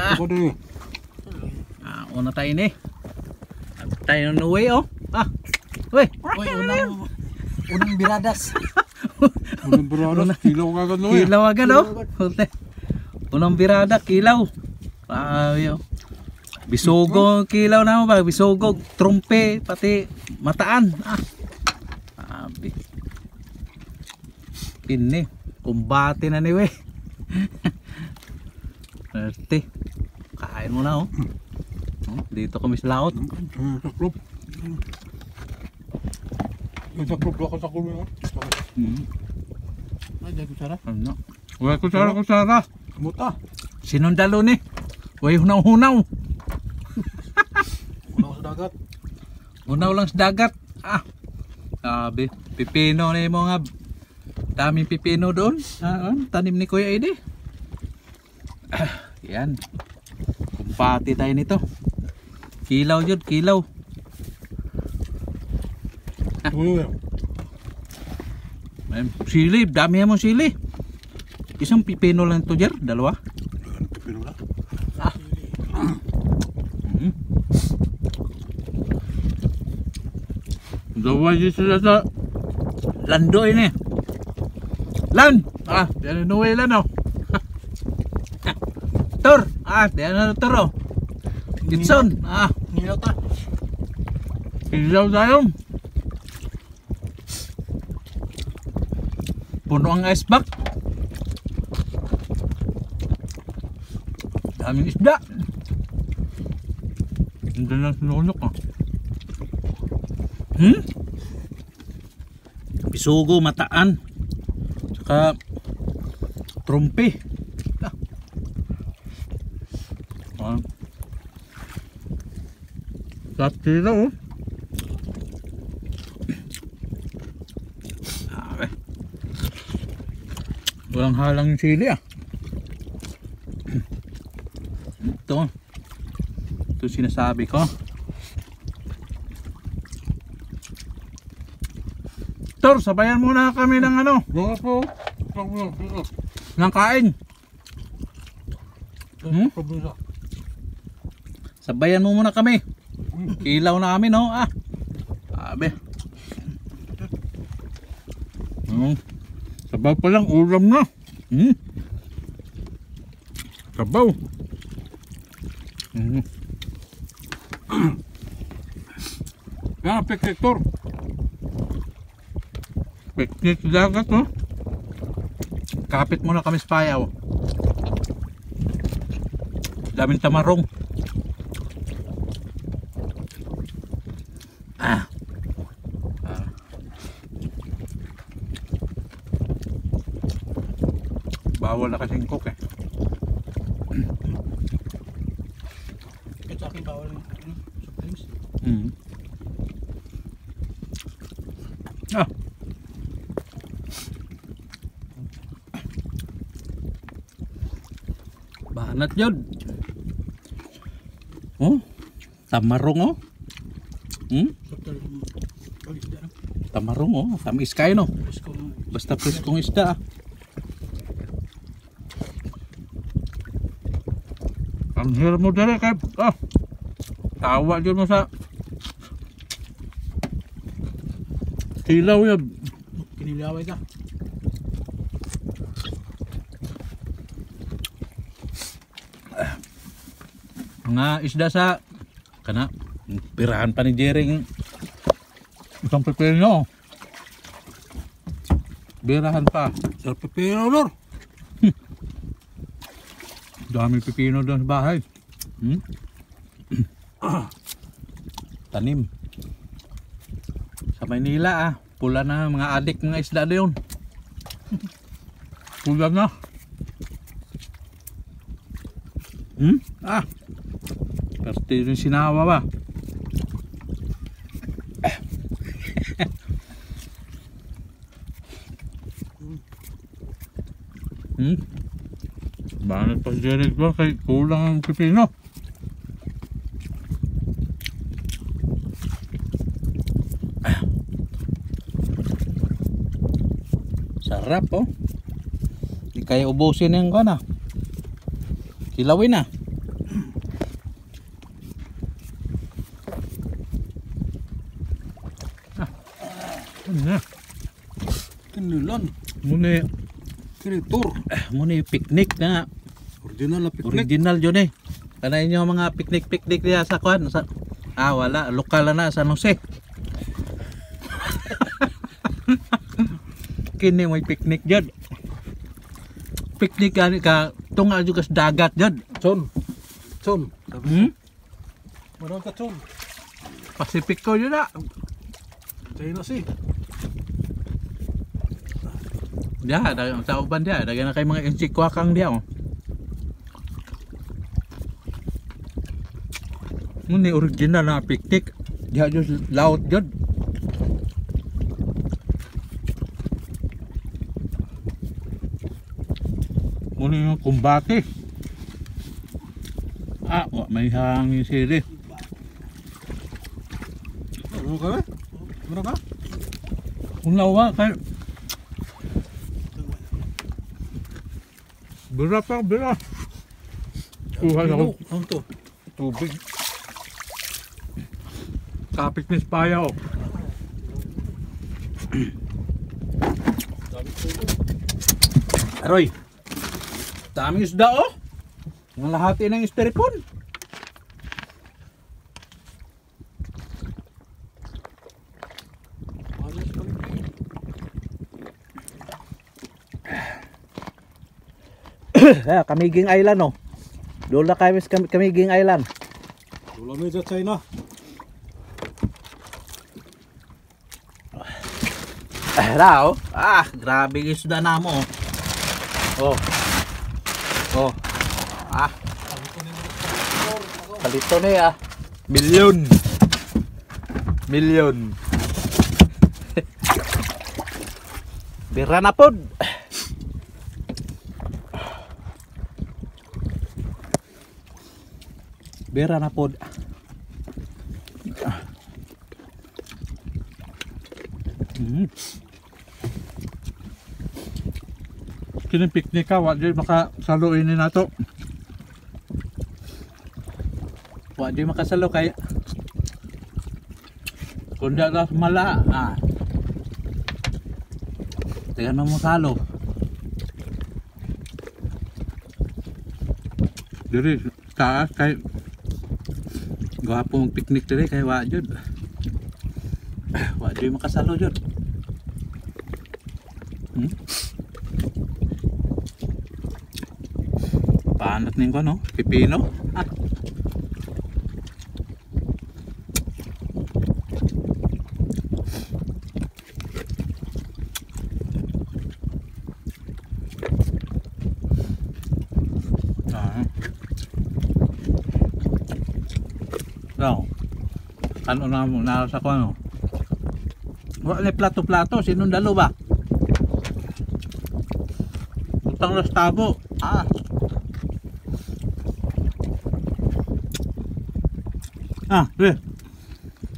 Ako din. Una tayo ni. Tayo na uwi oh. Uy. Uy, unang biradas. Unang biradas, kilaw agad no eh. Kilaw agad oh. Unang birada, kilaw. Oh. Bisugo kilaw na mo ba? Bisugo, trumpe, pati mataan. Sabi. Ini, kumbate na ni we. Erte. Kain mo na oh. Dito kami sa laot. Saklop. Yung saklop ako sa kulo. Ay, dahil kutsara. Ano? Uy, kutsara. Muta. Sinundalo ni. Uy, hunaw-hunaw. Unaw sa dagat. Unaw lang sa dagat. Sabi, pipino na yung mga daming pipino doon. Tanim ni Kuya Edi. Yan. Kumpati tayo nito. Kilaw yun, kilaw. Sili, dami mo sili. Isang pipino lang ito, Jer. Dalawa. Pipino lang. Dalawa yun sila sa lando ini. Lan! Diyan na uwi lan oh. Tor! Diyan na tor oh. Gitson! Nilaw ta. Ilaw tayo. Puno ang iceberg. Daming isda. Hindi lang sinunok Bisugo, mataan. Saka trumpi. Kati na oh. Walang halang yung sili Ito sinasabi ko. Tor, sabayan muna kami ng ano. Mga po. Ng kain. Sabayan mo muna kami. Ilaw na kami no. Sabi. Sabaw pa lang, ulam na. Sabaw. Yan, pektor. Picnic sa dagat no. Kapit muna kami sa payaw. Daming tamarong. Bawal na kasing cook Ito aking bawal ng soft drinks. Banat yun. Tamarong Tamarong tamis kayo no. Basta preskong isda Ang hirap mo dali kay tawa dyan mo sa kilaw yan. Kinilaway ka. Mga isda sa kana pirahan pa ni Jering isang pepino. Birahan pa Sa pepino lor. Daming pipino doon sa bahay. Tanim. Sa Maynila pula na mga adik mga isda doon. Pula na. Perte yung sinawa ba? Banat pa si Jeric ba? Kaya kulang ang pipino. Sarap Hindi kaya ubusin yung kana. Kilawin Kinilan. Muna, Kreator. muna picnic na. Original na picnic. Original yun eh. Kanay nyo mga picnic diya sa kwan. Wala. Lokal na sa Jose. Kini may picnic dyan. Picnic gani ka. Tunga juga sa dagat dyan. Chon. Meron ka chon. Pacific ko yun na. China si. Diya, sa uban diya. Dagan na kay mga insikwakang diya. Oh. Muni original na picnic. Diya dyan laut dyan. Muni yung kumbate. May hangin sili. Meron ka eh? Meron ka? Unawa kay Bira pa, bira. Kuha na ako Ano to? tubig. Kapit ni Spaya oh. Aroy. Daming isda oh. Ang lahati ng styrofoam. Kamiging Island oh. Doon na kami sa Kamiging Island. Wala may sa China. Raw. Grabe yung isda na mo. Oh. Oh. Palito na ya. Milyon. Bira na pod. Bira na pod. Kini picnic ka, wa dyan makasaluin ni nato. Wa dyan makasalo kay kunda na mala. Tingnan mo salo. Diri taas kay gwapo mong picnic diri kay wa jud. Wa dyan makasalo jud. Paanat ning ko no? Pipino? So, ano na mo nasa ko ano? Wala plato-plato, sinundalo ba? Utang na stabo.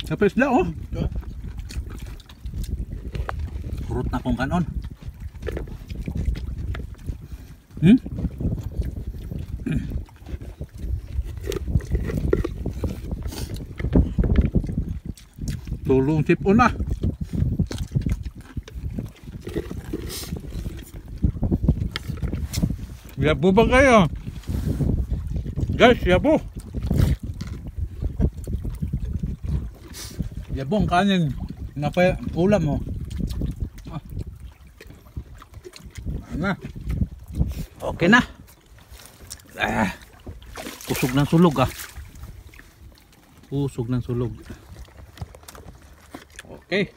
Kapis na oh. Kurot na kong kanon. Tulong sipon na. Yabo ba kayo? Guys, yabo. Yabo ang kanin. Napay ulam mo. Na. Okay na. Pusog ng sulog Pusog ng sulog. Okay.